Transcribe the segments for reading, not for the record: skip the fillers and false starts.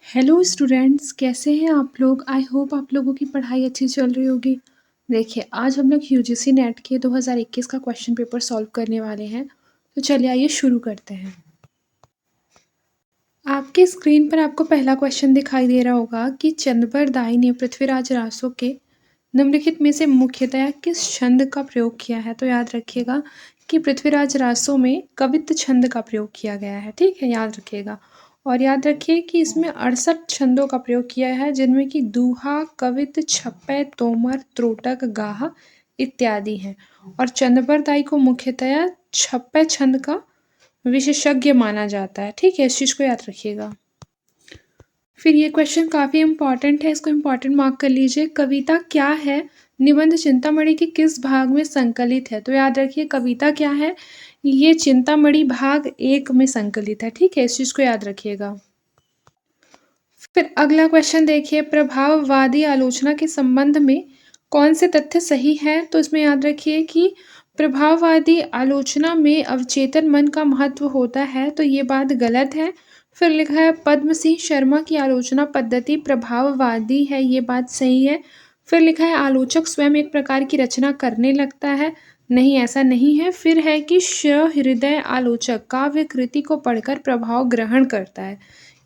Hello students, कैसे हैं आप लोग। आई होप आप लोगों की पढ़ाई अच्छी चल रही होगी। देखिए, आज हम लोग यूजीसी नेट के 2021 का क्वेश्चन पेपर सॉल्व करने वाले हैं। तो चलिए आइए शुरू करते हैं। आपके स्क्रीन पर आपको पहला क्वेश्चन दिखाई दे रहा होगा कि चंद्रबर दाई ने पृथ्वीराज रासो के निम्नलिखित में से मुख्यतया किस छंद का प्रयोग किया है। तो याद रखिएगा कि पृथ्वीराज रासो में कवित्त छंद का प्रयोग किया गया है। ठीक है, याद रखिएगा। और याद रखिए कि इसमें 68 छंदों का प्रयोग किया है, जिनमें कि दूहा, कवित्त, छप्पय, तोमर, त्रोटक, गाहा इत्यादि हैं। और चंद्रबर दाई को मुख्यतया छप्पय छंद का विशेषज्ञ माना जाता है। ठीक है, इस चीज़ को याद रखिएगा। फिर ये क्वेश्चन काफ़ी इम्पॉर्टेंट है, इसको इम्पॉर्टेंट मार्क कर लीजिए। कविता क्या है निबंध चिंतामणि के किस भाग में संकलित है। तो याद रखिए कविता क्या है, ये चिंतामणि भाग 1 में संकलित है। ठीक है, इस चीज़ को याद रखिएगा। फिर अगला क्वेश्चन देखिए, प्रभाववादी आलोचना के संबंध में कौन से तथ्य सही हैं। तो इसमें याद रखिए कि प्रभाववादी आलोचना में अवचेतन मन का महत्व होता है, तो ये बात गलत है। फिर लिखा है पद्म सिंह शर्मा की आलोचना पद्धति प्रभाववादी है, ये बात सही है। फिर लिखा है आलोचक स्वयं एक प्रकार की रचना करने लगता है, नहीं ऐसा नहीं है। फिर है कि सहृदय आलोचक काव्य कृति को पढ़कर प्रभाव ग्रहण करता है,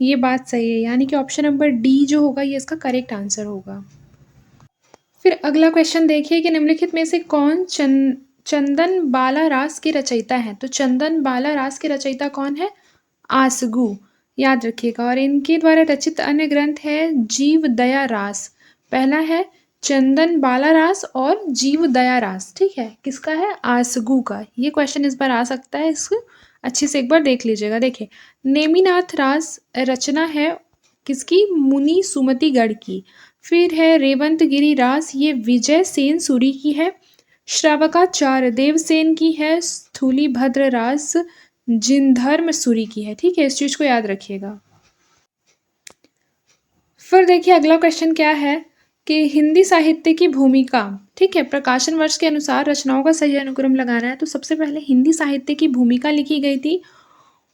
ये बात सही है। यानी कि ऑप्शन नंबर डी जो होगा ये इसका करेक्ट आंसर होगा। फिर अगला क्वेश्चन देखिए कि निम्नलिखित में से कौन चंदन बाला रास के रचयिता है। तो चंदन बाला रास के रचयिता कौन है, आसगु, याद रखिएगा। और इनके द्वारा रचित अन्य ग्रंथ है जीव दया रास। पहला है चंदन बाला रास और जीव दया रास। ठीक है, किसका है, आसगु का। ये क्वेश्चन इस बार आ सकता है, इसको अच्छे से एक बार देख लीजिएगा। देखिए, नेमिनाथ रास रचना है किसकी, मुनि सुमतिगढ़ की। फिर है रेवंतगिरी रास, ये विजय सेन सूरी की है। श्रावकाचार्य देवसेन की है। स्थूलीभद्र रास जिनधर्म सूरी की है। ठीक है, इस चीज को याद रखिएगा। फिर देखिए अगला क्वेश्चन क्या है कि हिंदी साहित्य की भूमिका। ठीक है, प्रकाशन वर्ष के अनुसार रचनाओं का सही अनुक्रम लगाना है। तो सबसे पहले हिंदी साहित्य की भूमिका लिखी गई थी,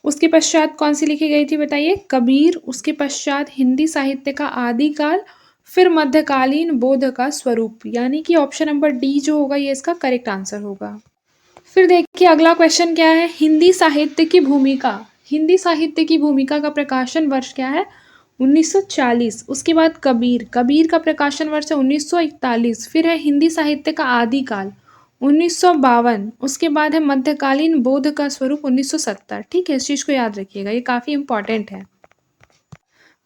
उसके पश्चात कौन सी लिखी गई थी बताइए, कबीर। उसके पश्चात हिंदी साहित्य का आदिकाल, फिर मध्यकालीन बोध का स्वरूप। यानी कि ऑप्शन नंबर डी जो होगा ये इसका करेक्ट आंसर होगा। फिर देखिए अगला क्वेश्चन क्या है, हिंदी साहित्य की भूमिका। हिंदी साहित्य की भूमिका का प्रकाशन वर्ष क्या है, 1940। उसके बाद कबीर, कबीर का प्रकाशन वर्ष है 1941। फिर है हिंदी साहित्य का आदिकाल 1952। उसके बाद है मध्यकालीन बोध का स्वरूप 1970। ठीक है, इस चीज को याद रखिएगा, ये काफी इंपॉर्टेंट है।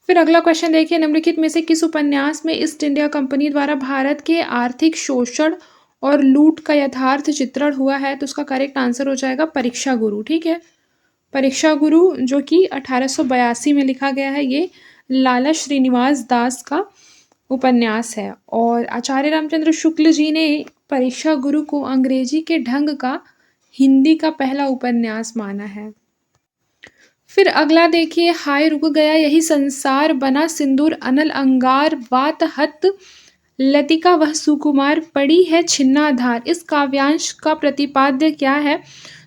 फिर अगला क्वेश्चन देखिए, निम्नलिखित में से किस उपन्यास में ईस्ट इंडिया कंपनी द्वारा भारत के आर्थिक शोषण और लूट का यथार्थ चित्रण हुआ है। तो उसका करेक्ट आंसर हो जाएगा परीक्षा गुरु। ठीक है, परीक्षा गुरु जो कि 1882 में लिखा गया है, ये लाला श्रीनिवास दास का उपन्यास है। और आचार्य रामचंद्र शुक्ल जी ने परीक्षा गुरु को अंग्रेजी के ढंग का हिंदी का पहला उपन्यास माना है। फिर अगला देखिए, हाय रुक गया यही संसार, बना सिंदूर अनल अंगार, वात हत लतिका वह सुकुमार, पड़ी है छिन्नाधार। इस काव्यांश का प्रतिपाद्य क्या है।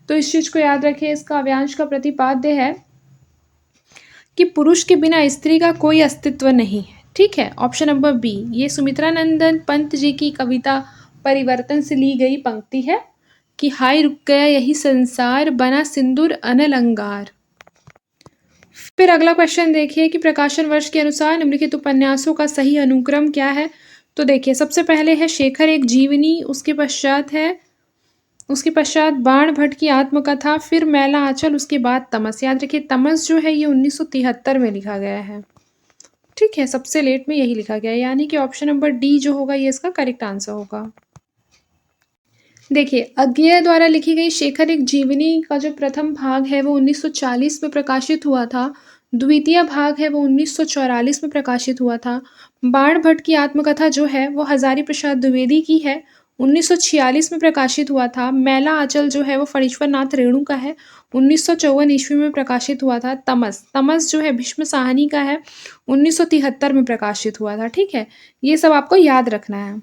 तो इस चीज को याद रखिए, इस काव्यांश का प्रतिपाद्य है कि पुरुष के बिना स्त्री का कोई अस्तित्व नहीं है। ठीक है, ऑप्शन नंबर बी, ये सुमित्रा नंदन पंत जी की कविता परिवर्तन से ली गई पंक्ति है कि हाय रुक गया यही संसार, बना सिंदूर अनल अंगार। फिर अगला क्वेश्चन देखिए कि प्रकाशन वर्ष के अनुसार निम्नलिखित उपन्यासों का सही अनुक्रम क्या है। तो देखिए सबसे पहले है शेखर एक जीवनी, उसके पश्चात बाण भट्ट की आत्मकथा, फिर मैला आंचल, उसके बाद तमस। याद रखिए तमस जो है ये 1973 में लिखा गया है। ठीक है, सबसे लेट में यही लिखा गया है, यानी कि ऑप्शन नंबर डी जो होगा ये इसका करेक्ट आंसर होगा। देखिए अज्ञेय द्वारा लिखी गई शेखर एक जीवनी का जो प्रथम भाग है वो 1940 में प्रकाशित हुआ था। द्वितीय भाग है वो 1944 में प्रकाशित हुआ था। बाण भट्ट की आत्मकथा जो है वो हजारी प्रसाद द्विवेदी की है, 1946 में प्रकाशित हुआ था। मैला आंचल जो है वो फणीश्वर नाथ रेणु का है, 1954 ईस्वी में प्रकाशित हुआ था। तमस, तमस जो है भीष्म साहनी का है, 1973 में प्रकाशित हुआ था। ठीक है, ये सब आपको याद रखना है।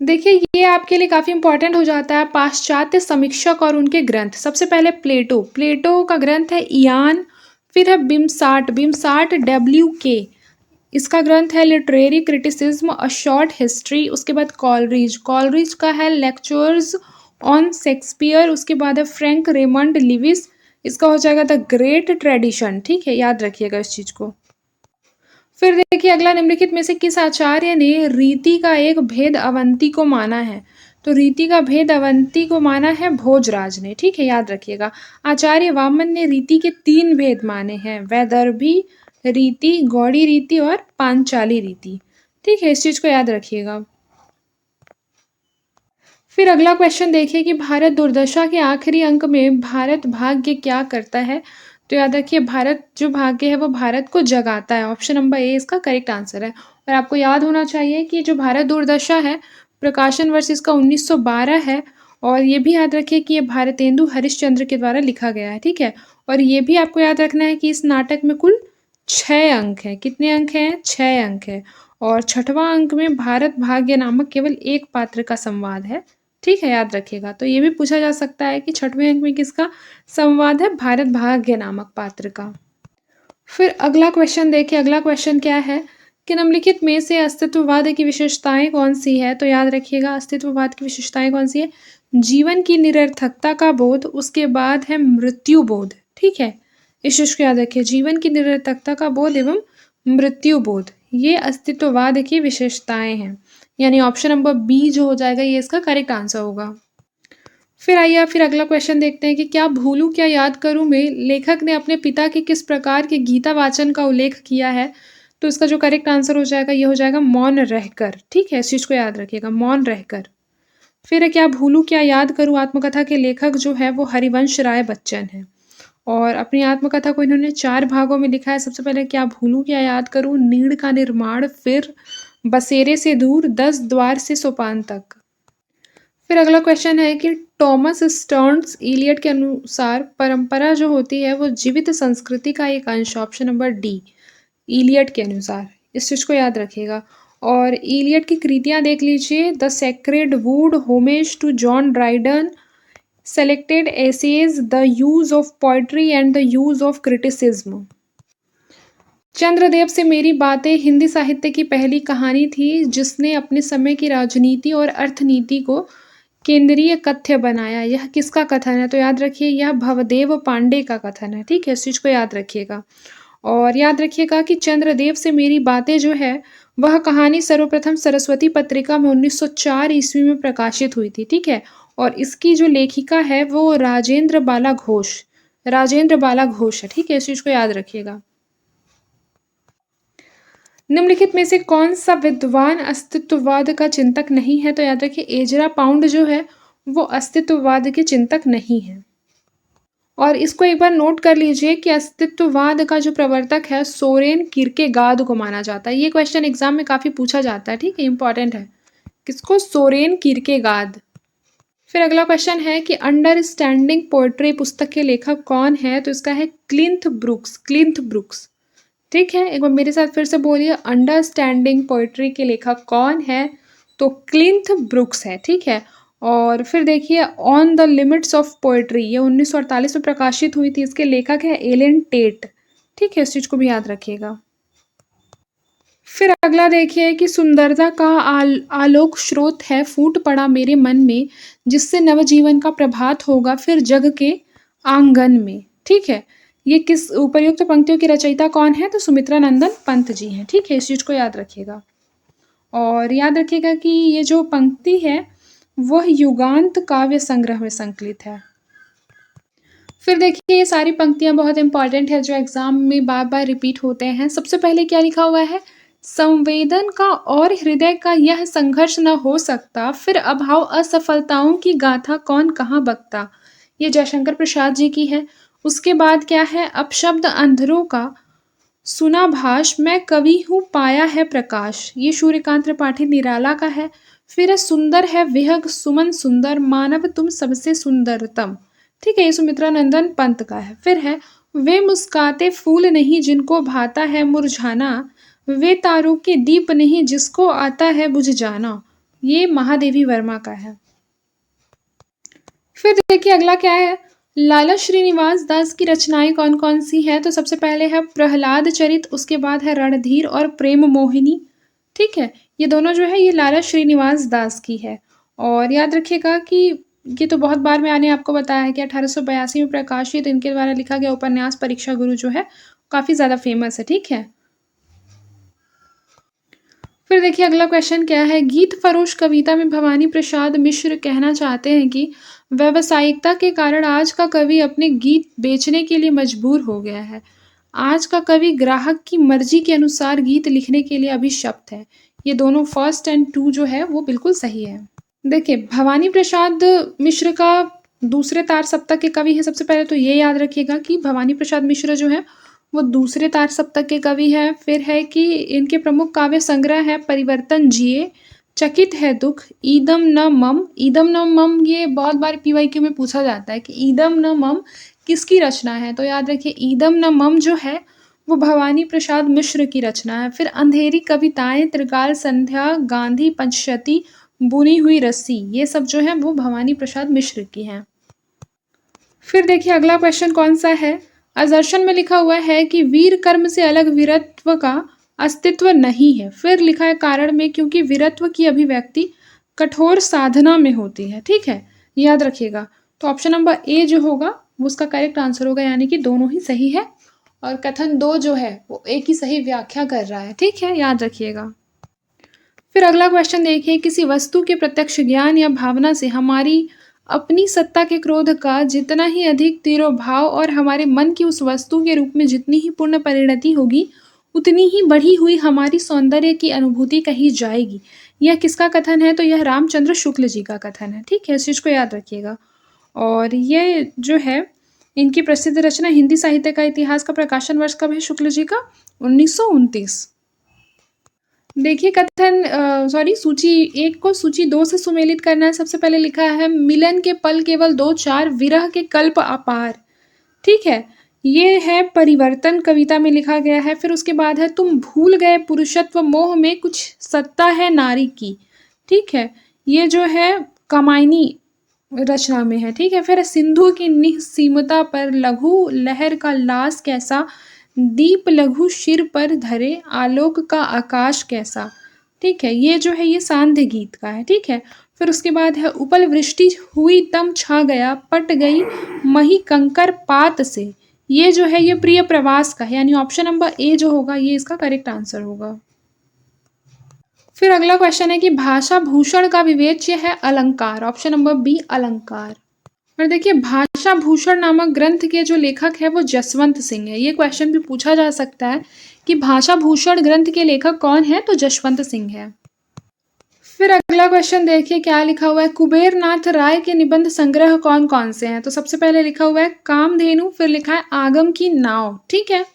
देखिए ये आपके लिए काफ़ी इंपॉर्टेंट हो जाता है, पाश्चात्य समीक्षक और उनके ग्रंथ। सबसे पहले प्लेटो, प्लेटो का ग्रंथ है इयान। फिर है बिमसाट, बिमसाट WK, इसका ग्रंथ है literary criticism a short history. उसके बाद कॉलरिज, कॉलरिज का है लेक्चर्स ऑन शेक्सपियर। उसके बाद है फ्रैंक रेमंड लिविस, इसका हो जाएगा द ग्रेट ट्रेडिशन। ठीक है, याद रखिएगा इस चीज को। फिर देखिए अगला, निम्नलिखित में से किस आचार्य ने रीति का एक भेद अवंती को माना है? तो रीति का भेद अवंती को माना है भोजराज ने। ठीक है, याद रखिएगा। आचार्य वामन ने रीति के 3 भेद माने हैं, वैदर्भी रीति, गौड़ी रीति और पांचाली रीति। ठीक है, इस चीज को याद रखिएगा। फिर अगला क्वेश्चन देखिए कि भारत दुर्दशा के आखिरी अंक में भारत भाग्य क्या करता है? तो याद रखिए भारत जो भाग्य है वो भारत को जगाता है। ऑप्शन नंबर ए इसका करेक्ट आंसर है। और आपको याद होना चाहिए कि जो भारत दुर्दशा है प्रकाशन वर्ष इसका 1912 है। और ये भी याद रखिए कि ये भारतेंदु हरिश्चंद्र के द्वारा लिखा गया है। ठीक है, और ये भी आपको याद रखना है कि इस नाटक में कुल 6 अंक हैं। कितने अंक हैं? 6 अंक है। और 6वां अंक में भारत भाग्य नामक केवल एक पात्र का संवाद है। ठीक है, याद रखिएगा। तो ये भी पूछा जा सकता है कि 6वें अंक में किसका संवाद है? भारत भाग्य नामक पात्र का। फिर अगला क्वेश्चन देखिए, अगला क्वेश्चन क्या है कि निम्नलिखित में से अस्तित्ववाद की विशेषताएं कौन सी है? तो याद रखिएगा अस्तित्ववाद की विशेषताएं कौन सी है? जीवन की निरर्थकता का बोध, उसके बाद है मृत्यु बोध। ठीक है, इस चीज को याद रखिए, जीवन की निरर्थकता का बोध एवं मृत्यु बोध, ये अस्तित्ववाद की विशेषताएं हैं। यानी ऑप्शन नंबर बी जो हो जाएगा ये इसका करेक्ट आंसर होगा। फिर आइए फिर अगला क्वेश्चन देखते हैं कि क्या भूलूं क्या याद करूं में लेखक ने अपने पिता के किस प्रकार के गीता वाचन का उल्लेख किया है? तो इसका जो करेक्ट आंसर हो जाएगा ये हो जाएगा मौन रहकर। ठीक है, इस चीज को याद रखिएगा, मौन रहकर। फिर है क्या भूलूं क्या याद करूं आत्मकथा के लेखक जो है वो हरिवंश राय बच्चन है। और अपनी आत्मकथा को इन्होंने 4 भागों में लिखा है। सबसे पहले क्या भूलूं क्या याद करूं, नीड़ का निर्माण, फिर बसेरे से दूर, 10 द्वार से सोपान तक। फिर अगला क्वेश्चन है कि टॉमस स्टर्न्स इलियट के अनुसार परंपरा जो होती है वो जीवित संस्कृति का एक अंश। ऑप्शन नंबर डी, इलियट के अनुसार। इस चीज को याद रखिएगा। और इलियट की कृतियां देख लीजिए, the sacred wood, homage to John Dryden, selected essays, the use of poetry and the use of criticism. Chandradev से मेरी बातें हिंदी साहित्य की पहली कहानी थी जिसने अपने समय की राजनीति और अर्थनीति को केंद्रीय कथ्य बनाया। यह किसका कथन है? तो याद रखिए यह भवदेव पांडे का कथन है। ठीक है, इस चीज को याद रखिएगा। और याद रखिएगा कि चंद्रदेव से मेरी बातें जो है वह कहानी सर्वप्रथम सरस्वती पत्रिका में 1904 ईस्वी में प्रकाशित हुई थी। ठीक है, और इसकी जो लेखिका है वो राजेंद्र बाला घोष, राजेंद्र बाला घोष है। ठीक है, इस चीज को याद रखिएगा। निम्नलिखित में से कौन सा विद्वान अस्तित्ववाद का चिंतक नहीं है? तो याद रखिए एजरा पाउंड जो है वो अस्तित्ववाद के चिंतक नहीं है। और इसको एक बार नोट कर लीजिए कि अस्तित्ववाद का जो प्रवर्तक है सोरेन किरकेगार्ड को माना जाता है। ये क्वेश्चन एग्जाम में काफी पूछा जाता है। ठीक है, इंपॉर्टेंट है। किसको? सोरेन किरकेगार्ड। फिर अगला क्वेश्चन है कि अंडरस्टैंडिंग पोएट्री पुस्तक के लेखक कौन है? तो इसका है क्लिंथ ब्रुक्स, क्लिंथ ब्रुक्स। ठीक है, एक बार मेरे साथ फिर से बोलिए, अंडरस्टैंडिंग पोएट्री के लेखक कौन है? तो क्लिंथ ब्रुक्स है। ठीक है, और फिर देखिए on the limits of poetry, ये 1948 में प्रकाशित हुई थी। इसके लेखक है एलन टेट। ठीक है, इस चीज को भी याद रखिएगा। फिर अगला देखिए कि सुंदरता का आलोक स्रोत है फूट पड़ा मेरे मन में, जिससे नवजीवन का प्रभात होगा फिर जग के आंगन में। ठीक है, ये किस उपर्युक्त पंक्तियों की रचयिता कौन है? तो सुमित्रा नंदन पंत जी हैं। ठीक है, इस चीज को याद रखिएगा। और याद रखिएगा कि ये जो पंक्ति है वह युगांत काव्य संग्रह में संकलित है। फिर देखिए ये सारी पंक्तियां बहुत इंपॉर्टेंट है जो एग्जाम में बार बार रिपीट होते हैं। सबसे पहले क्या लिखा हुआ है? संवेदन का और हृदय का यह संघर्ष न हो सकता, फिर अभाव असफलताओं की गाथा कौन कहाँ बकता। ये जयशंकर प्रसाद जी की है। उसके बाद क्या है? अपशब्द अंधरों का सुना भाष, मैं कवि हूँ पाया है प्रकाश। ये सूर्यकांत त्रिपाठी निराला का है। फिर है सुंदर है विहग सुमन सुंदर, मानव तुम सबसे सुंदरतम। ठीक है, ये सुमित्रा नंदन पंत का है। फिर है वे मुस्काते फूल नहीं जिनको भाता है मुरझाना, वे तारों के दीप नहीं जिसको आता है बुझ जाना। ये महादेवी वर्मा का है। फिर देखिए अगला क्या है? लाला श्रीनिवास दास की रचनाएं कौन कौन सी हैं? तो सबसे पहले है प्रहलाद चरित, उसके बाद है रणधीर और प्रेम मोहिनी। ठीक है, ये दोनों जो है ये लाला श्रीनिवास दास की है। और याद रखिएगा कि ये तो बहुत बार मैंने आपको बताया है कि 1882 में प्रकाशित इनके द्वारा लिखा गया उपन्यास परीक्षा गुरु जो है काफ़ी ज़्यादा फेमस है। ठीक है, फिर देखिए अगला क्वेश्चन क्या है। गीत फरोश कविता में भवानी प्रसाद मिश्र कहना चाहते हैं कि व्यावसायिकता के कारण आज का कवि अपने गीत बेचने के लिए मजबूर हो गया है। आज का कवि ग्राहक की मर्जी के अनुसार गीत लिखने के लिए अभिशप्त है। ये दोनों फर्स्ट एंड टू जो है वो बिल्कुल सही है। देखिए भवानी प्रसाद मिश्र का दूसरे तार सप्तक के कवि है। सबसे पहले तो ये याद रखिएगा कि भवानी प्रसाद मिश्र जो है वो दूसरे तार सप्तक के कवि है। फिर है कि इनके प्रमुख काव्य संग्रह है परिवर्तन जिए, चकित है दुख, ईदम न मम। ईदम न मम ये बहुत बार पीवाईक्यू में पूछा जाता है कि ईदम न मम किसकी रचना है। तो याद रखिए ईदम न मम जो है वो भवानी प्रसाद मिश्र की रचना है। फिर अंधेरी कविताएं, त्रिकाल संध्या, गांधी पंचशती, बुनी हुई रस्सी, ये सब जो है वो भवानी प्रसाद मिश्र की हैं। फिर देखिए अगला क्वेश्चन कौन सा है। आदर्शन में लिखा हुआ है कि वीर कर्म से अलग वीरत्व का अस्तित्व नहीं है। फिर लिखा है कारण में क्योंकि वीरत्व की अभिव्यक्ति कठोर साधना में होती है। ठीक है, याद रखिएगा। तो ऑप्शन नंबर ए जो होगा वो उसका करेक्ट आंसर होगा, यानी कि दोनों ही सही है और कथन दो जो है वो एक ही सही व्याख्या कर रहा है। ठीक है, याद रखिएगा। फिर अगला क्वेश्चन देखिए, किसी वस्तु के प्रत्यक्ष ज्ञान या भावना से हमारी अपनी सत्ता के क्रोध का जितना ही अधिक तिरोभाव और हमारे मन की उस वस्तु के रूप में जितनी ही पूर्ण परिणति होगी उतनी ही बढ़ी हुई हमारी सौंदर्य की अनुभूति कही जाएगी। यह किसका कथन है? तो यह रामचंद्र शुक्ल जी का कथन है। ठीक है, इस चीज़ को याद रखिएगा। और ये जो है इनकी प्रसिद्ध रचना हिंदी साहित्य का इतिहास का प्रकाशन वर्ष कब है शुक्ल जी का? 1929। देखिए कथन सूची एक को सूची दो से सुमेलित करना है। सबसे पहले लिखा है मिलन के पल केवल दो चार, विरह के कल्प अपार। ठीक है, ये है परिवर्तन कविता में लिखा गया है। फिर उसके बाद है तुम भूल गए पुरुषत्व मोह में कुछ सत्ता है नारी की। ठीक है, ये जो है कामायनी रचना में है। ठीक है, फिर सिंधु की निःसीमता पर लघु लहर का लास कैसा, दीप लघु शिर पर धरे आलोक का आकाश कैसा। ठीक है, ये जो है ये सांध्य गीत का है। ठीक है, फिर उसके बाद है उपल वृष्टि हुई तम छा गया, पट गई मही कंकर पात से। ये जो है ये प्रिय प्रवास का है, यानी ऑप्शन नंबर ए जो होगा ये इसका करेक्ट आंसर होगा। फिर अगला क्वेश्चन है कि भाषा भूषण का विवेच्य है अलंकार। ऑप्शन नंबर बी अलंकार। और देखिए भाषा भूषण नामक ग्रंथ के जो लेखक है वो जसवंत सिंह है। ये क्वेश्चन भी पूछा जा सकता है कि भाषा भूषण ग्रंथ के लेखक कौन है? तो जसवंत सिंह है। फिर अगला क्वेश्चन देखिए क्या लिखा हुआ है। कुबेर नाथ राय के निबंध संग्रह कौन कौन से हैं? तो सबसे पहले लिखा हुआ है कामधेनु, फिर लिखा है आगम की नाव। ठीक है,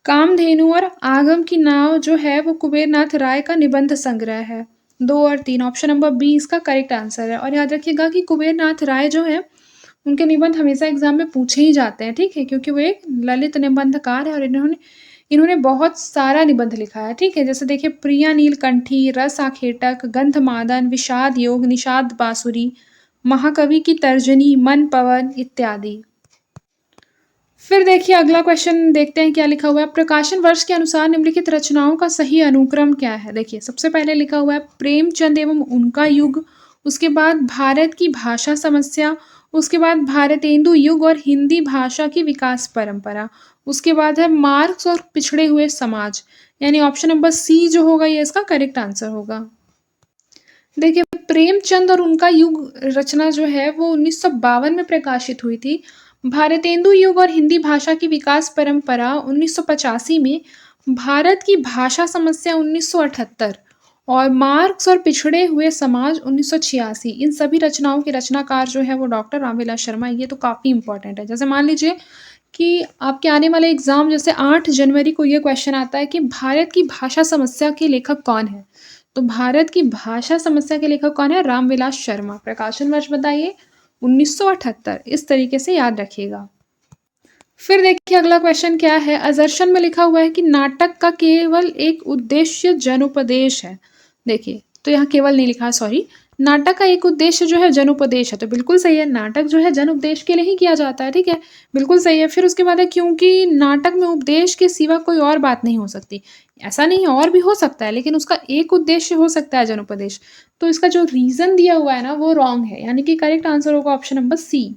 कामधेनु और आगम की नाव जो है वो कुबेर नाथ राय का निबंध संग्रह है। 2 और 3, ऑप्शन नंबर बी इसका करेक्ट आंसर है। और याद रखिएगा कि कुबेर नाथ राय जो है उनके निबंध हमेशा एग्जाम में पूछे ही जाते हैं। ठीक है, क्योंकि वो एक ललित निबंधकार है और इन्होंने बहुत सारा निबंध लिखा है। ठीक है, जैसे देखिए प्रिया नीलकंठी, रस आखेटक, गंधमादन, विषाद योग, निषाद बांसुरी, महाकवि की तर्जनी, मन पवन इत्यादि। फिर देखिए अगला क्वेश्चन देखते हैं क्या लिखा हुआ है। प्रकाशन वर्ष के अनुसार निम्नलिखित रचनाओं का सही अनुक्रम क्या है? देखिए सबसे पहले लिखा हुआ है प्रेमचंद एवं उनका युग, उसके बाद भारत की भाषा समस्या, उसके बाद भारतेंदु युग और हिंदी भाषा की विकास परंपरा, उसके बाद है मार्क्स और पिछड़े हुए समाज, यानी ऑप्शन नंबर सी जो होगा ये इसका करेक्ट आंसर होगा। देखिए प्रेमचंद और उनका युग रचना जो है वो 1952 में प्रकाशित हुई थी। भारतेंदु युग और हिंदी भाषा की विकास परंपरा 1985 में, भारत की भाषा समस्या 1978 और मार्क्स और पिछड़े हुए समाज 1986। इन सभी रचनाओं के रचनाकार जो है वो डॉक्टर रामविलास शर्मा। ये तो काफ़ी इंपॉर्टेंट है। जैसे मान लीजिए कि आपके आने वाले एग्जाम जैसे 8 जनवरी को ये क्वेश्चन आता है कि भारत की भाषा समस्या के लेखक कौन है? तो भारत की भाषा समस्या के लेखक कौन है? रामविलास शर्मा। प्रकाशन वर्ष बताइए? 1978। इस तरीके से याद रखिएगा। फिर देखिए अगला क्वेश्चन क्या है। अजर्शन में लिखा हुआ है कि नाटक का केवल एक उद्देश्य जनोपदेश है। देखिए तो यहाँ केवल नहीं लिखा, सॉरी, नाटक का एक उद्देश्य जो है जन-उपदेश है, तो बिल्कुल सही है, नाटक जो है जन-उपदेश के लिए ही किया जाता है, ठीक है? बिल्कुल सही है। फिर उसके बाद है क्योंकि नाटक में उपदेश के सिवा कोई और बात नहीं हो सकती। ऐसा नहीं है और भी हो सकता है, लेकिन उसका एक उद्देश्य हो सकता है जन-उपदेश। तो इसका जो रीज़न दिया हुआ है ना वो रॉन्ग है, यानी कि करेक्ट आंसर होगा ऑप्शन नंबर सी।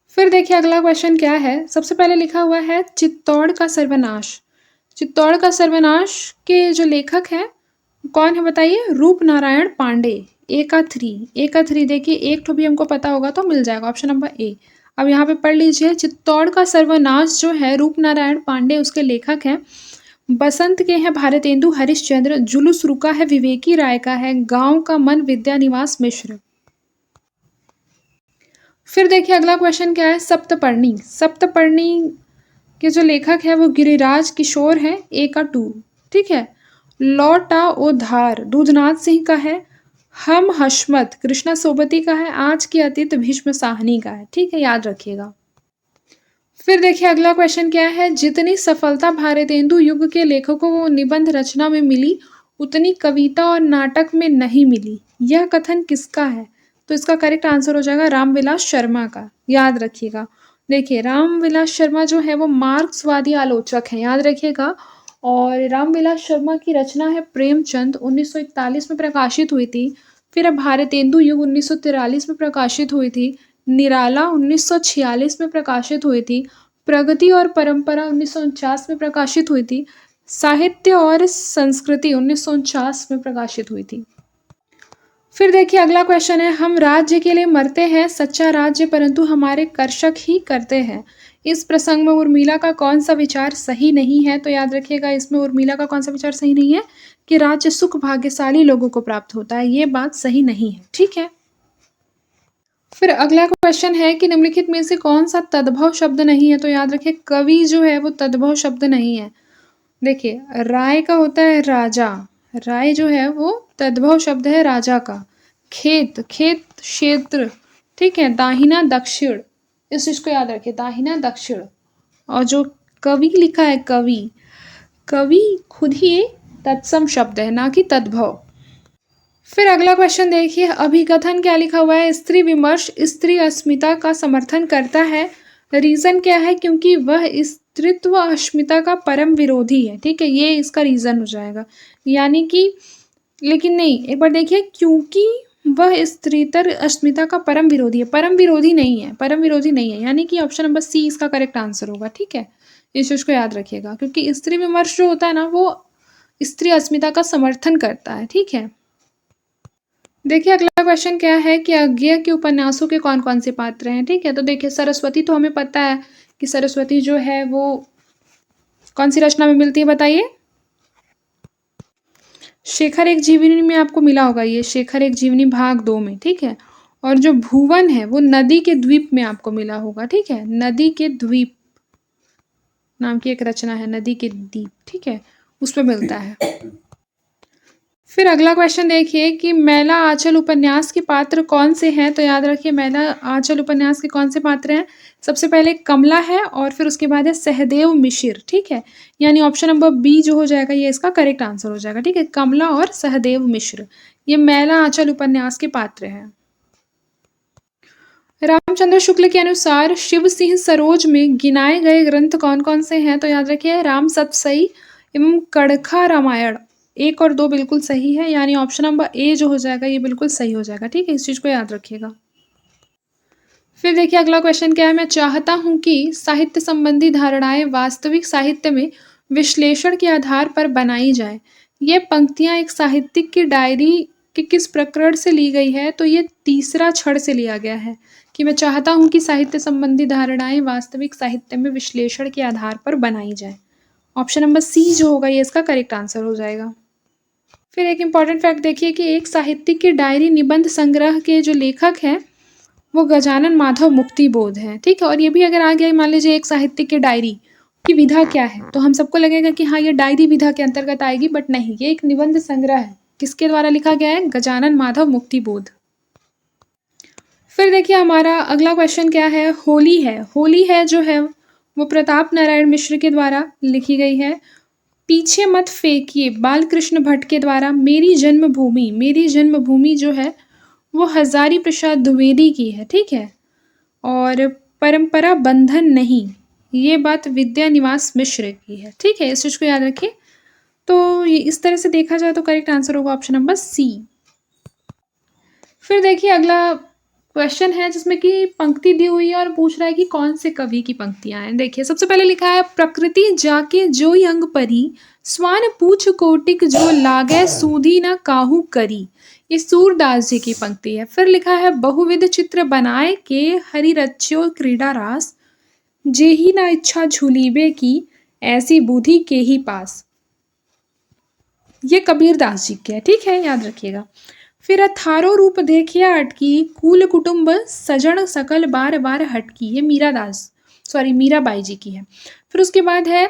फिर देखिए अगला क्वेश्चन क्या है, सबसे पहले लिखा हुआ है चित्तौड़ का सर्वनाश। चित्तौड़ का सर्वनाश के जो लेखक हैं, कौन है बताइए? रूपनारायण पांडे। ए का थ्री देखिए, एक ठो भी हमको पता होगा तो मिल जाएगा, ऑप्शन नंबर ए। अब यहाँ पे पढ़ लीजिए, चित्तौड़ का सर्वनाश जो है रूपनारायण पांडे उसके लेखक हैं। बसंत के हैं भारतेंदु हरिश्चंद्र, जुलूस रुका है विवेकी राय का है, गांव का मन विद्यानिवास मिश्र। फिर देखिए अगला क्वेश्चन क्या है, सप्तपर्णी। सप्तपर्णी के जो लेखक है वो गिरिराज किशोर है, ए का टू, ठीक है। लौटा ओ धार दूधनाथ सिंह का है, हम हशमत कृष्णा सोबती का है, आज की अतीत भीष्म साहनी का है, ठीक है, याद रखिएगा। फिर देखिए अगला क्वेश्चन क्या है, जितनी सफलता भारतेंदु युग के लेखकों को निबंध रचना में मिली उतनी कविता और नाटक में नहीं मिली, यह कथन किसका है? तो इसका करेक्ट आंसर हो जाएगा रामविलास शर्मा का, याद रखिएगा। देखिए रामविलास शर्मा जो है वो मार्क्सवादी आलोचक हैं, याद रखिएगा। और रामविलास शर्मा की रचना है प्रेमचंद, 1941 में प्रकाशित हुई थी। फिर भारतेंदु युग 1943 में प्रकाशित हुई थी। निराला 1946 में प्रकाशित हुई थी। प्रगति और परंपरा 1949 में प्रकाशित हुई थी। साहित्य और संस्कृति 1949 में प्रकाशित हुई थी। फिर देखिए अगला क्वेश्चन है, हम राज्य के लिए मरते हैं सच्चा राज्य परंतु हमारे कर्षक ही करते हैं। इस प्रसंग में उर्मिला का कौन सा विचार सही नहीं है? तो याद रखिएगा इसमें उर्मिला का कौन सा विचार सही नहीं है कि राज्य सुख भाग्यशाली लोगों को प्राप्त होता है, ये बात सही नहीं है, ठीक है। फिर अगला क्वेश्चन है कि निम्नलिखित में से कौन सा तद्भव शब्द नहीं है? तो याद रखिए कवि जो है वो तद्भव शब्द नहीं है। देखिए राय का होता है राजा, राय जो है वो तद्भव शब्द है राजा का। खेत, खेत क्षेत्र, ठीक है। दाहिना दक्षिण, इस चीज को याद रखिए, दाहिना दक्षिण। और जो कवि लिखा है कवि, कवि खुद ही तत्सम शब्द है ना कि तद्भव। फिर अगला क्वेश्चन देखिए, अभिकथन क्या लिखा हुआ है, स्त्री विमर्श स्त्री अस्मिता का समर्थन करता है। रीजन क्या है? क्योंकि वह स्त्रीत्व अस्मिता का परम विरोधी है, ठीक है, ये इसका रीजन हो जाएगा। यानी कि, लेकिन नहीं, एक बार देखिए, क्योंकि वह स्त्रीतर अस्मिता का परम विरोधी है, परम विरोधी नहीं है, परम विरोधी नहीं है, यानी कि ऑप्शन नंबर सी इसका करेक्ट आंसर होगा, ठीक है। इस चीज को याद रखिएगा, क्योंकि स्त्री विमर्श जो होता है ना वो स्त्री अस्मिता का समर्थन करता है, ठीक है। देखिए अगला क्वेश्चन क्या है कि अज्ञेय के उपन्यासों के कौन कौन से पात्र हैं, ठीक है। तो देखिए सरस्वती तो हमें पता है कि सरस्वती जो है वो कौन सी रचना में मिलती है बताइए? शेखर एक जीवनी में आपको मिला होगा, ये शेखर एक जीवनी भाग 2 में, ठीक है। और जो भुवन है वो नदी के द्वीप में आपको मिला होगा, ठीक है। नदी के द्वीप नाम की एक रचना है, नदी के द्वीप, ठीक है, उसमें मिलता है। फिर अगला क्वेश्चन देखिए कि मैला आंचल उपन्यास के पात्र कौन से हैं? तो याद रखिए मैला आंचल उपन्यास के कौन से पात्र हैं? सबसे पहले कमला है और फिर उसके बाद है सहदेव मिश्र, ठीक है। यानी ऑप्शन नंबर बी जो हो जाएगा ये इसका करेक्ट आंसर हो जाएगा, ठीक है। कमला और सहदेव मिश्र ये मैला आंचल उपन्यास के पात्र हैं। रामचंद्र शुक्ल के अनुसार शिव सिंह सरोज में गिनाए गए ग्रंथ कौन कौन से हैं? तो याद रखिए राम सतसई एवं कड़खा रामायण, 1 और 2 बिल्कुल सही है, यानी ऑप्शन नंबर ए जो हो जाएगा ये बिल्कुल सही हो जाएगा, ठीक है, इस चीज को याद रखिएगा। फिर देखिए अगला क्वेश्चन क्या है, मैं चाहता हूं कि साहित्य संबंधी धारणाएं वास्तविक साहित्य में विश्लेषण के आधार पर बनाई जाए। ये पंक्तियां एक साहित्यिक की डायरी के किस प्रकरण से ली गई है? तो ये तीसरा छड़ से लिया गया है कि मैं चाहता हूं कि साहित्य संबंधी धारणाएं वास्तविक साहित्य में विश्लेषण के आधार पर बनाई जाए। ऑप्शन नंबर सी जो होगा ये इसका करेक्ट आंसर हो जाएगा। फिर एक इम्पॉर्टेंट फैक्ट देखिए कि एक साहित्यिक की डायरी निबंध संग्रह के जो लेखक हैं वो गजानन माधव मुक्तिबोध है, ठीक है। और ये भी अगर आ गया मान लीजिए एक साहित्यिक की डायरी की विधा क्या है तो हम सबको लगेगा कि हाँ ये डायरी विधा के अंतर्गत आएगी, बट नहीं, ये एक निबंध संग्रह है। किसके द्वारा लिखा गया है? गजानन माधव मुक्तिबोध। फिर देखिए हमारा अगला क्वेश्चन क्या है, होली है। होली है जो है वो प्रताप नारायण मिश्र के द्वारा लिखी गई है। पीछे मत फेंकिए बाल कृष्ण भट्ट के द्वारा मेरी जन्मभूमि जो है वो हजारी प्रसाद द्विवेदी की है, ठीक है। और परंपरा बंधन नहीं, ये बात विद्या निवास मिश्र की है, ठीक है। इस चीज को याद रखिए। तो ये इस तरह से देखा जाए तो करेक्ट आंसर होगा ऑप्शन नंबर सी। फिर देखिए अगला क्वेश्चन है जिसमें कि पंक्ति दी हुई है और पूछ रहा है कि कौन से कवि की पंक्तियां हैं। देखिए सबसे पहले लिखा है प्रकृति जाके जो अंग परी, स्वान पूछ कोटिक जो लागे सूधी न काहू करी। ये सूरदास जी की पंक्ति है। फिर लिखा है बहुविध चित्र बनाए के हरि रच्यो क्रीड़ा रास, जेही ना इच्छा झूलीबे की ऐसी बुद्धि के ही पास। ये कबीर दास जी के है, ठीक है, याद रखिएगा। फिर थारो रूप देखिया अटकी, कुल कुटुंब सजन सकल बार बार हटकी। ये मीराबाई जी की है। फिर उसके बाद है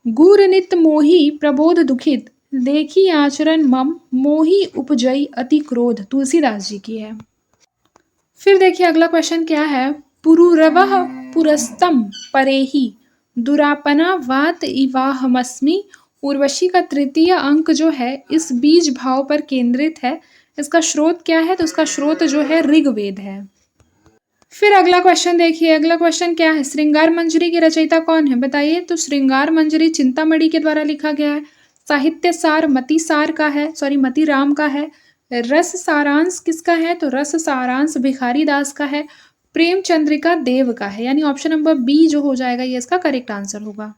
गुर नित मोही प्रबोध दुखित, देखी आचरण मम मोही उपजई अति क्रोध। तुलसीदास जी की है। फिर देखिए अगला क्वेश्चन क्या है, पुरुरवः पुरस्तम परेही, दुरापना वात इवाहमस्मि। उर्वशी का तृतीय अंक जो है इस बीज भाव पर केंद्रित है। इसका स्रोत क्या है, तो इसका स्रोत जो है ऋग्वेद है। फिर अगला क्वेश्चन देखिए, अगला क्वेश्चन क्या है, श्रृंगार मंजरी के रचयिता कौन है बताइए। तो श्रृंगार मंजरी चिंतामणि के द्वारा लिखा गया है। साहित्य सार मती राम का है। रस सारांश किसका है, तो रस सारांश भिखारी दास का है। प्रेम चंद्रिका देव का है, यानी ऑप्शन नंबर बी जो हो जाएगा ये इसका करेक्ट आंसर होगा।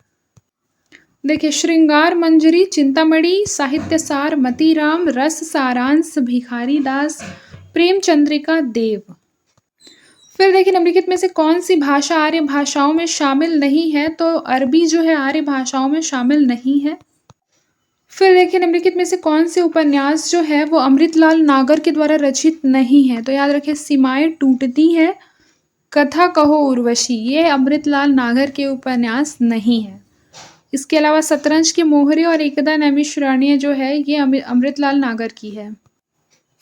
देखिए श्रृंगार मंजरी चिंतामणि, साहित्य सार मतीराम, रस सारांश भिखारी दास, प्रेम चंद्रिका देव। फिर देखिए निम्नलिखित में से कौन सी भाषा आर्य भाषाओं में शामिल नहीं है, तो अरबी जो है आर्य भाषाओं में शामिल नहीं है। फिर देखिए निम्नलिखित में से कौन से उपन्यास जो है वो अमृतलाल नागर के द्वारा रचित नहीं है, तो याद रखिए सीमाएं टूटती है, कथा कहो उर्वशी, ये अमृतलाल नागर के उपन्यास नहीं है। इसके अलावा शतरंज के मोहरे और एकदा नैमिषारण्य जो है ये अमृतलाल नागर की है।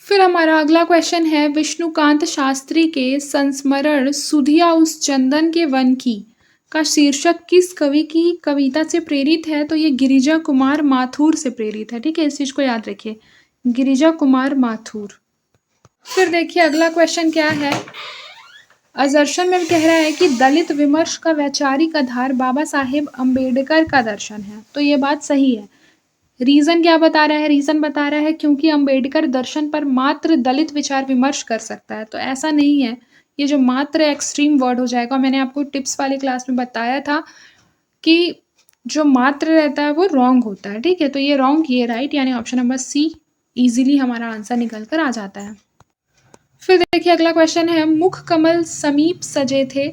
फिर हमारा अगला क्वेश्चन है, विष्णुकांत शास्त्री के संस्मरण सुधिया उस चंदन के वन की का शीर्षक किस कवि की कविता से प्रेरित है, तो ये गिरिजा कुमार माथुर से प्रेरित है, ठीक है। इस चीज को याद रखिए, गिरिजा कुमार माथुर। फिर देखिए अगला क्वेश्चन क्या है, अजर्शन में कह रहा है कि दलित विमर्श का वैचारिक आधार बाबा साहेब अम्बेडकर का दर्शन है, तो ये बात सही है। रीजन क्या बता रहा है, रीजन बता रहा है क्योंकि अम्बेडकर दर्शन पर मात्र दलित विचार विमर्श कर सकता है, तो ऐसा नहीं है। ये जो मात्र एक्सट्रीम वर्ड हो जाएगा, मैंने आपको टिप्स वाली क्लास में बताया था कि जो मात्र रहता है वो रॉन्ग होता है, ठीक है। तो ये रॉन्ग, ये राइट, यानी ऑप्शन नंबर सी इजीली हमारा आंसर निकल कर आ जाता है। फिर देखिए अगला क्वेश्चन है, मुख कमल समीप सजे थे,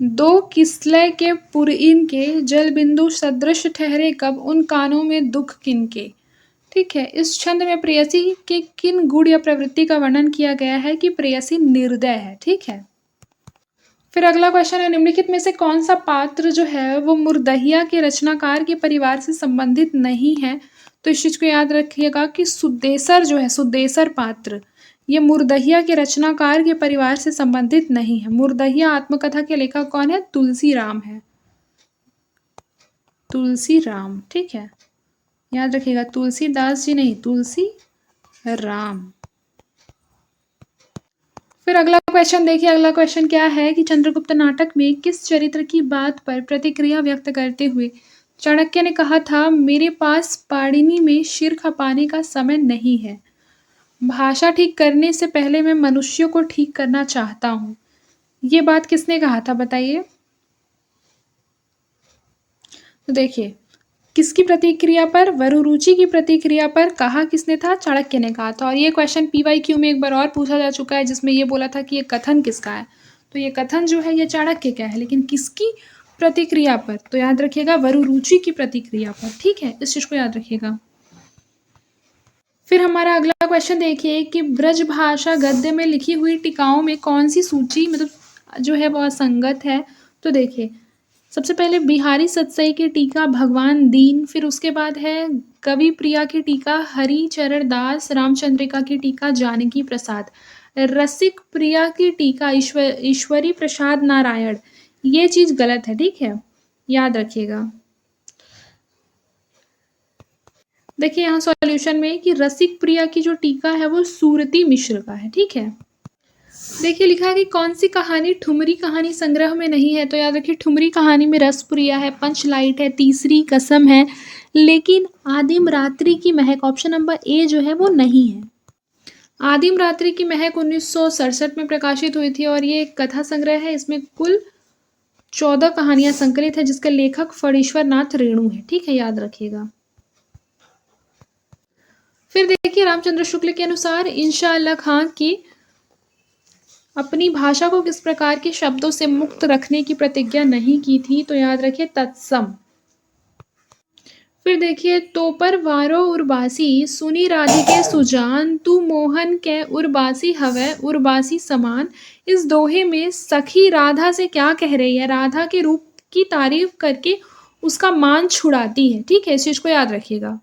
दो किसलय के पुरइन के, जल बिंदु सदृश ठहरे कब, उन कानों में दुख किनके। ठीक है, इस छंद में प्रेयसी के किन गुण या प्रवृत्ति का वर्णन किया गया है कि प्रेयसी निर्दय है, ठीक है। फिर अगला क्वेश्चन है, निम्नलिखित में से कौन सा पात्र जो है वो मुर्दहिया के रचनाकार के परिवार से संबंधित नहीं है, तो इस चीज को याद रखिएगा कि सुदेसर जो है, सुदेसर पात्र, ये मुर्दहिया के रचनाकार के परिवार से संबंधित नहीं है। मुर्दहिया आत्मकथा के लेखक कौन है, तुलसी राम है, तुलसी राम, ठीक है, याद रखिएगा, तुलसीदास जी नहीं, तुलसी राम। फिर अगला क्वेश्चन देखिए, अगला क्वेश्चन क्या है कि चंद्रगुप्त नाटक में किस चरित्र की बात पर प्रतिक्रिया व्यक्त करते हुए चाणक्य ने कहा था, मेरे पास पाणिनि में सिर खपाने का समय नहीं है, भाषा ठीक करने से पहले मैं मनुष्यों को ठीक करना चाहता हूं। ये बात किसने कहा था बताइए। तो देखिए किसकी प्रतिक्रिया पर, वरुरुचि की प्रतिक्रिया पर कहा किसने था, चाणक्य ने कहा था। और ये क्वेश्चन PYQ में एक बार और पूछा जा चुका है जिसमें ये बोला था कि ये कथन किसका है, तो ये कथन जो है ये चाणक्य का है, लेकिन किसकी प्रतिक्रिया पर, तो याद रखिएगा वरुरुचि की प्रतिक्रिया पर, ठीक है, इस चीज को याद रखिएगा। फिर हमारा अगला क्वेश्चन देखिए कि ब्रज भाषा गद्य में लिखी हुई टीकाओं में कौन सी सूची मतलब जो है वो असंगत है, तो देखिए सबसे पहले बिहारी सतसई की टीका भगवान दीन, फिर उसके बाद है कवि प्रिया की टीका हरि चरण दास, रामचंद्रिका की टीका जानकी प्रसाद, रसिक प्रिया की टीका ईश्वरी प्रसाद नारायण। ये चीज गलत है, ठीक है, याद रखिएगा। देखिए यहाँ सॉल्यूशन में कि रसिक प्रिया की जो टीका है वो सूरती मिश्र का है, ठीक है। देखिए लिखा है कि कौन सी कहानी ठुमरी कहानी संग्रह में नहीं है, तो याद रखिए ठुमरी कहानी में रस प्रिया है, पंचलाइट है, तीसरी कसम है, लेकिन आदिम रात्रि की महक ऑप्शन नंबर ए जो है वो नहीं है। आदिम रात्रि की महक 1967 में प्रकाशित हुई थी और ये एक कथा संग्रह है। इसमें कुल 14 कहानियां संकलित है जिसके लेखक फणीश्वर नाथ रेणु है, ठीक है, याद रखिएगा। फिर देखिए रामचंद्र शुक्ल के अनुसार इंशा अल्लाह खां की अपनी भाषा को किस प्रकार के शब्दों से मुक्त रखने की प्रतिज्ञा नहीं की थी, तो याद रखिए तत्सम। फिर देखिए तो पर वारो उर्बासी सुनी राधिके सुजान तू मोहन के उर्बासी हवै उर्बासी समान। इस दोहे में सखी राधा से क्या कह रही है? राधा के रूप की तारीफ करके उसका मान छुड़ाती है, ठीक है, इस चीज को याद रखिएगा।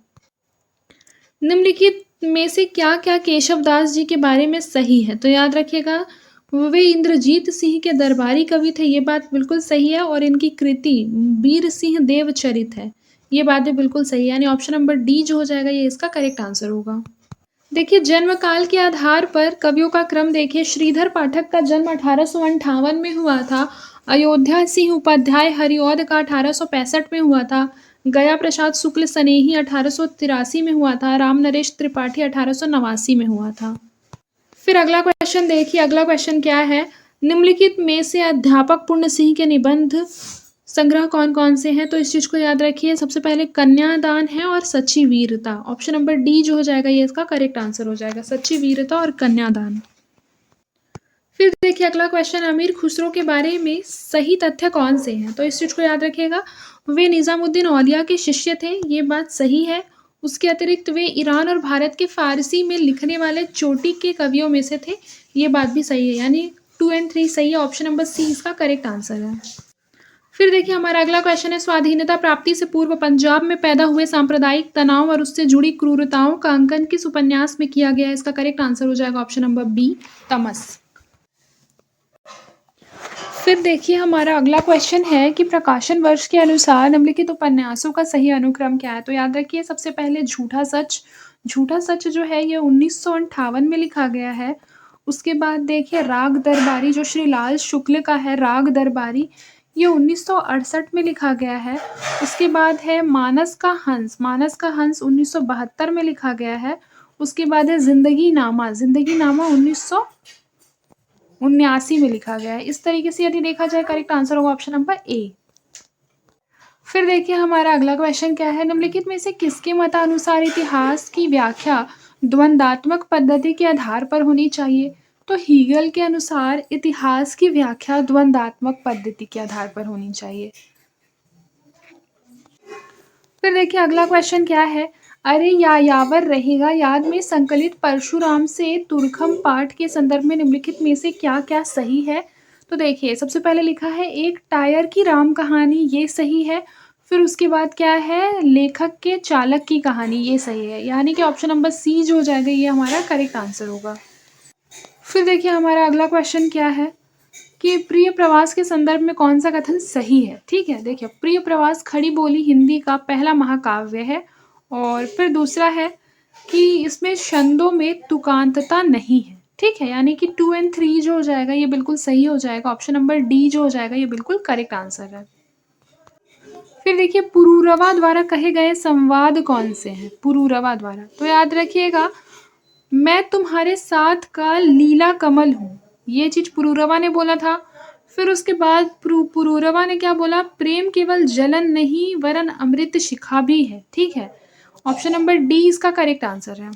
निम्नलिखित में से क्या क्या केशव दास जी के बारे में सही है? तो याद रखिएगा वे इंद्रजीत सिंह के दरबारी कवि थे, ये बात बिल्कुल सही है, और इनकी कृति वीर सिंह देवचरित है, ये बात भी बिल्कुल सही है, यानी ऑप्शन नंबर डी जो हो जाएगा ये इसका करेक्ट आंसर होगा। देखिए जन्म काल के आधार पर कवियों का क्रम देखिए, श्रीधर पाठक का जन्म 1858 में हुआ था, अयोध्या सिंह उपाध्याय हरिऔध का 1865 में हुआ था, गया प्रसाद शुक्ल सनेही 1883 में हुआ था, राम नरेश त्रिपाठी 1889 में हुआ था। फिर अगला क्वेश्चन देखिए, अगला क्वेश्चन क्या है? निम्नलिखित में से अध्यापक पूर्ण सिंह के निबंध संग्रह कौन कौन से हैं? तो इस चीज को याद रखिए, सबसे पहले कन्यादान है और सच्ची वीरता, ऑप्शन नंबर डी जो हो जाएगा ये इसका करेक्ट आंसर हो जाएगा, सच्ची वीरता और कन्यादान। फिर देखिए अगला क्वेश्चन, अमीर खुसरो के बारे में सही तथ्य कौन से हैं? तो इस चीज को याद रखिएगा, वे निजामुद्दीन औलिया के शिष्य थे, ये बात सही है। उसके अतिरिक्त वे ईरान और भारत के फारसी में लिखने वाले चोटी के कवियों में से थे, ये बात भी सही है, यानी 2 और 3 सही है, ऑप्शन नंबर सी इसका करेक्ट आंसर है। फिर देखिए हमारा अगला क्वेश्चन है, स्वाधीनता प्राप्ति से पूर्व पंजाब में पैदा हुए सांप्रदायिक तनाव और उससे जुड़ी क्रूरताओं का अंकन किस उपन्यास में किया गया है? इसका करेक्ट आंसर हो जाएगा ऑप्शन नंबर बी, तमस। फिर देखिए हमारा अगला क्वेश्चन है कि प्रकाशन वर्ष के अनुसार निम्नलिखित उपन्यासों का सही अनुक्रम क्या है? तो याद रखिए सबसे पहले झूठा सच, झूठा सच जो है ये 1958 में लिखा गया है। उसके बाद देखिए राग दरबारी जो श्री लाल शुक्ल का है, राग दरबारी, ये 1968 में लिखा गया है। उसके बाद है मानस का हंस, मानस का हंस 1972 में लिखा गया है। उसके बाद है जिंदगी नामा, जिंदगी नामा 1979 में लिखा गया है। इस तरीके से यदि देखा जाए करेक्ट आंसर होगा ऑप्शन नंबर ए। फिर देखिए हमारा अगला क्वेश्चन क्या है, निम्नलिखित में से किसके मतानुसार इतिहास की व्याख्या द्वंदात्मक पद्धति के आधार पर होनी चाहिए? तो हीगल के अनुसार इतिहास की व्याख्या द्वंदात्मक पद्धति के आधार पर होनी चाहिए। फिर देखिए अगला क्वेश्चन क्या है, अरे यायावर रहेगा याद में संकलित परशुराम से तुरखम पाठ के संदर्भ में निम्नलिखित में से क्या क्या सही है? तो देखिए सबसे पहले लिखा है एक टायर की राम कहानी, ये सही है। फिर उसके बाद क्या है, लेखक के चालक की कहानी, ये सही है, यानी कि ऑप्शन नंबर सी जो हो जाएगा ये हमारा करेक्ट आंसर होगा। फिर देखिए हमारा अगला क्वेश्चन क्या है कि प्रिय प्रवास के संदर्भ में कौन सा कथन सही है? ठीक है, देखिए प्रिय प्रवास खड़ी बोली हिंदी का पहला महाकाव्य है, और फिर दूसरा है कि इसमें छंदों में तुकांतता नहीं है, ठीक है, यानी कि 2 और 3 जो हो जाएगा ये बिल्कुल सही हो जाएगा, ऑप्शन नंबर डी जो हो जाएगा ये बिल्कुल करेक्ट आंसर है। फिर देखिए पुरूरवा द्वारा कहे गए संवाद कौन से हैं? पुरूरवा द्वारा, तो याद रखिएगा मैं तुम्हारे साथ का लीला कमल हूँ, ये चीज पुरूरवा ने बोला था। फिर उसके बाद पुरूरवा ने क्या बोला, प्रेम केवल जलन नहीं वरन अमृत शिखा भी है, ठीक है, ऑप्शन नंबर डी इसका करेक्ट आंसर है।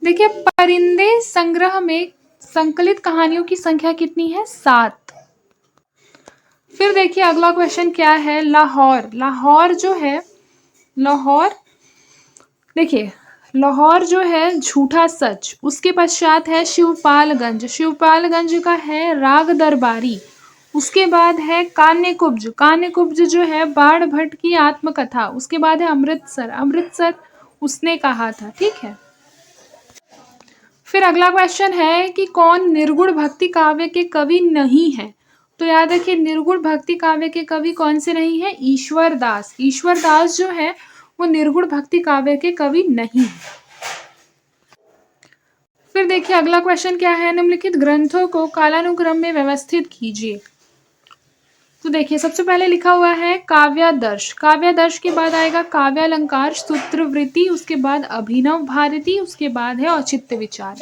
देखिए परिंदे संग्रह में संकलित कहानियों की संख्या कितनी है? 7। फिर देखिए अगला क्वेश्चन क्या है, लाहौर, लाहौर जो है, लाहौर देखिए लाहौर जो है झूठा सच, उसके पश्चात है शिवपालगंज, शिवपालगंज का है राग दरबारी, उसके बाद है कान्यकुब्ज, कान्यकुब्ज जो है बाण भट्ट की आत्मकथा, उसके बाद है अमृतसर, अमृतसर उसने कहा था, ठीक है। फिर अगला क्वेश्चन है कि कौन निर्गुण भक्ति काव्य के कवि नहीं है? तो याद रखिए निर्गुण भक्ति काव्य के कवि कौन से नहीं है? ईश्वर दास, ईश्वर दास जो है वो निर्गुण भक्ति काव्य के कवि नहीं हैं। फिर देखिए अगला क्वेश्चन क्या है, निम्नलिखित ग्रंथों को कालानुक्रम में व्यवस्थित कीजिए। तो देखिए सबसे पहले लिखा हुआ है काव्यादर्श, काव्यादर्श के बाद आएगा काव्यालंकार, सूत्रवृत्ति, उसके बाद अभिनव भारती, उसके बाद है औचित्य विचार।